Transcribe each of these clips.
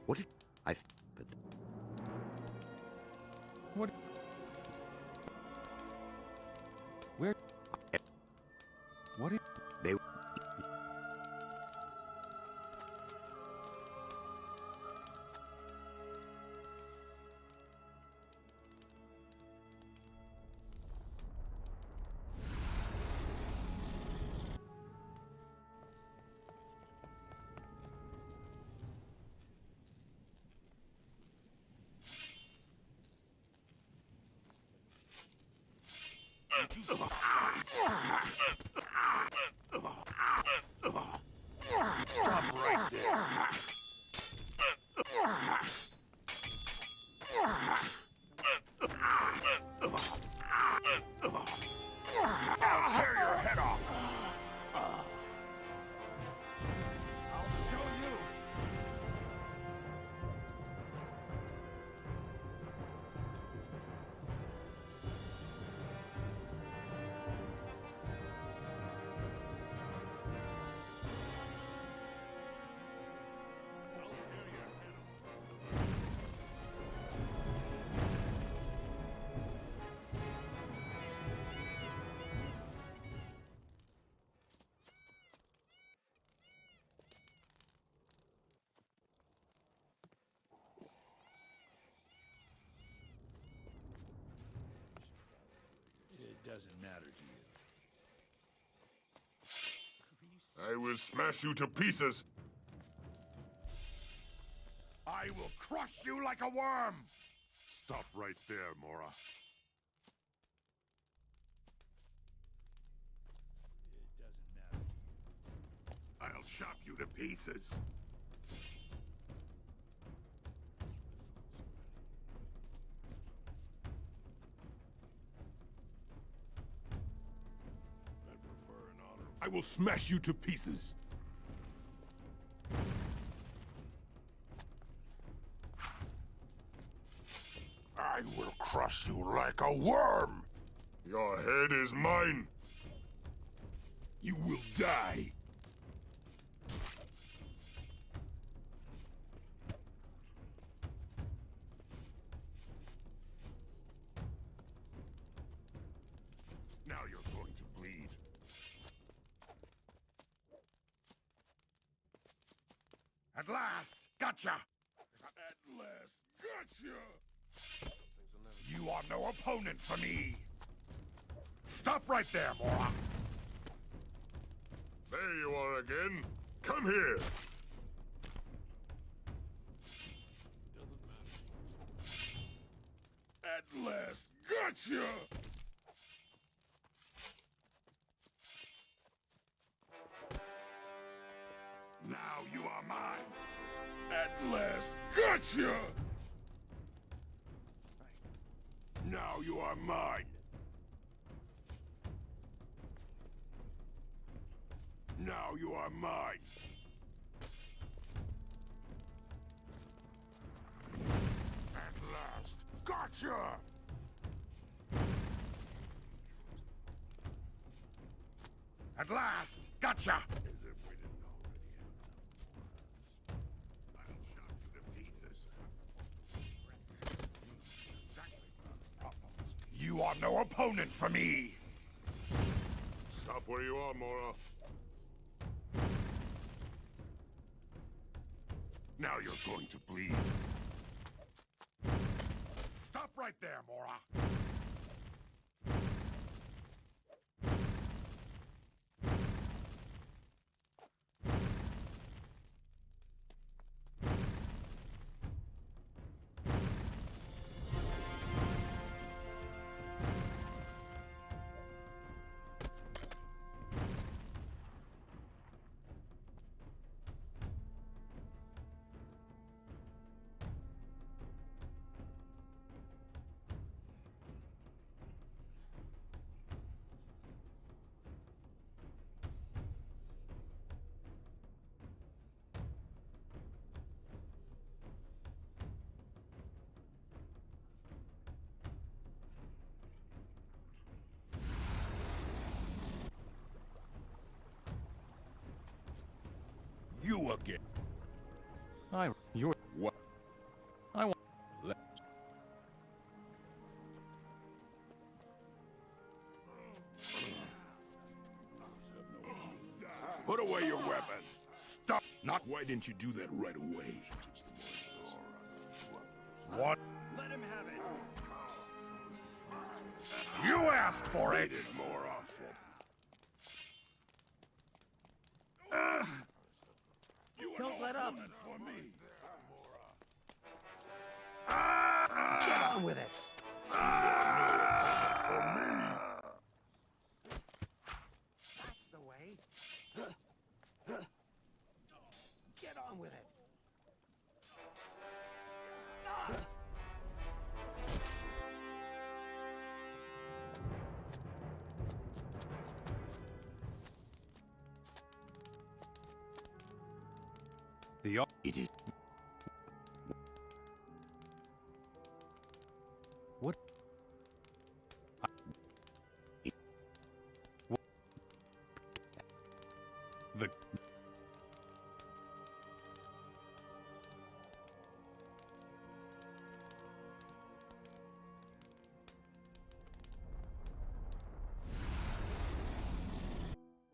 What did I? But What? Where? What is... they? Stop right there. I'll tear your head off. I'll show you. It doesn't matter to you. I will smash you to pieces. I will crush you like a worm! Stop right there, Mora. It doesn't matter to you. I'll chop you to pieces. I prefer an honor. I will smash you to pieces. I will crush you like a worm! Your head is mine. You will die! Now you're going to bleed. At last! Gotcha! At last, gotcha! You are no opponent for me! Stop right there, Mora! There you are again. Come here. At last, gotcha! Now you are mine! At last, gotcha! Now you are mine! Now you are mine! At last, gotcha! At last, gotcha! As if we didn't already have enough. I'll chop you to pieces. You are no opponent for me! Stop where you are, Mora. Now you're going to bleed. Stop right there, Mora! You again. You're... What? Why didn't you do that right away? What? Let him have it. You asked for it! More awful. Don't let up. For me. Get on with it. That's the way. Get on with it. It is. What? The...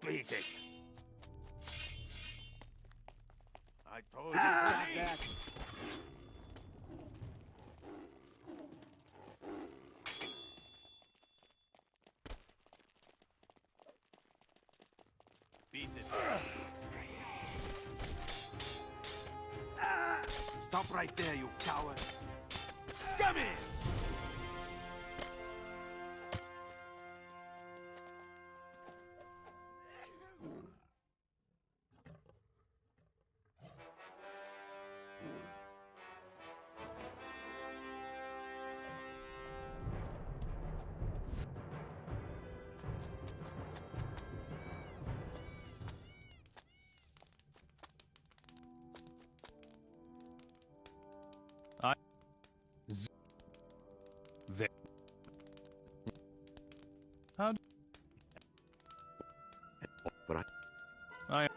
Beat it. I told you that. Beat it. Stop right there, you coward. Come here! There. How d But I...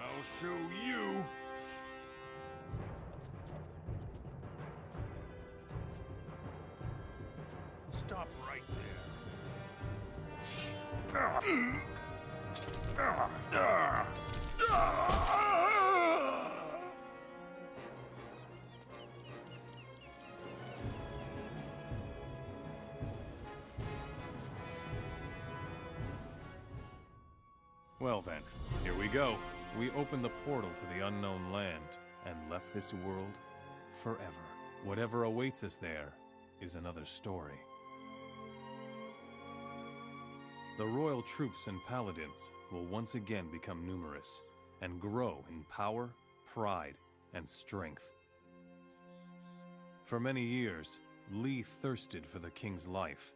I'll show you. Stop right there. Well then, here we go. We opened the portal to the unknown land and left this world forever. Whatever awaits us there is another story. The royal troops and paladins will once again become numerous, and grow in power, pride, and strength. For many years, Lee thirsted for the king's life.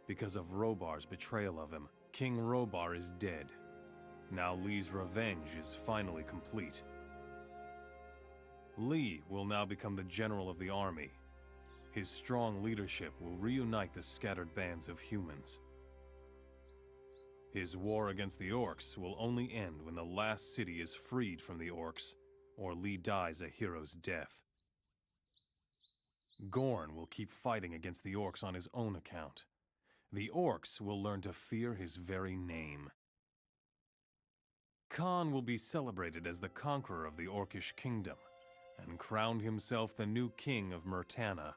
Because of Robar's betrayal of him, King Robar is dead. Now Lee's revenge is finally complete. Lee will now become the general of the army. His strong leadership will reunite the scattered bands of humans. His war against the orcs will only end when the last city is freed from the orcs, or Lee dies a hero's death. Gorn will keep fighting against the orcs on his own account. The orcs will learn to fear his very name. Khan will be celebrated as the conqueror of the Orcish kingdom, and crowned himself the new king of Murtana.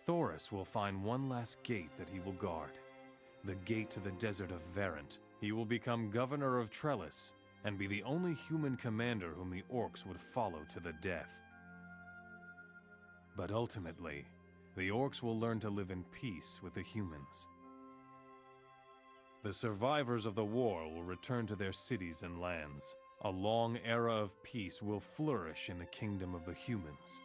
Thoris will find one last gate that he will guard, the gate to the desert of Verant. He will become governor of Trellis, and be the only human commander whom the orcs would follow to the death. But ultimately, the orcs will learn to live in peace with the humans. The survivors of the war will return to their cities and lands. A long era of peace will flourish in the kingdom of the humans.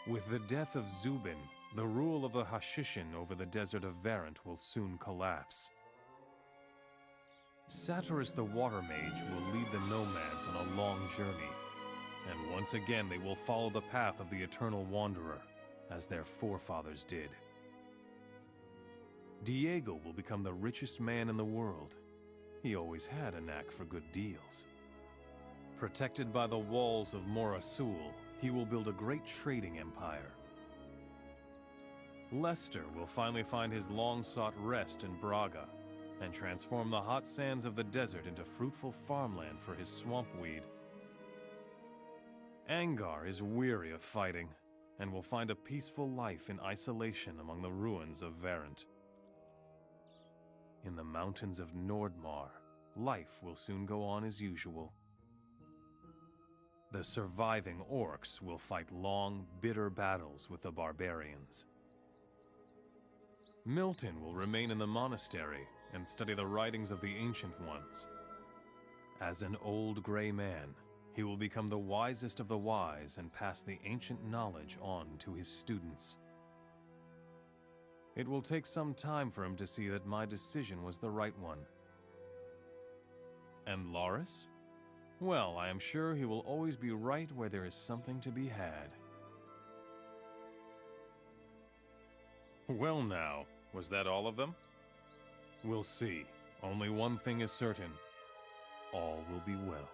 With the death of Zubin, the rule of the Hashishin over the desert of Verant will soon collapse. Satyrus the Water Mage will lead the nomads on a long journey, and once again they will follow the path of the Eternal Wanderer, as their forefathers did. Diego will become the richest man in the world. He always had a knack for good deals. Protected by the walls of Morasul, he will build a great trading empire. Lester will finally find his long-sought rest in Braga, and transform the hot sands of the desert into fruitful farmland for his swampweed. Angar is weary of fighting, and will find a peaceful life in isolation among the ruins of Verant. In the mountains of Nordmar, life will soon go on as usual. The surviving orcs will fight long, bitter battles with the barbarians. Milton will remain in the monastery and study the writings of the Ancient Ones. As an old gray man, he will become the wisest of the wise and pass the ancient knowledge on to his students. It will take some time for him to see that my decision was the right one. And Loris? Well, I am sure he will always be right where there is something to be had. Well now, was that all of them? We'll see. Only one thing is certain. All will be well.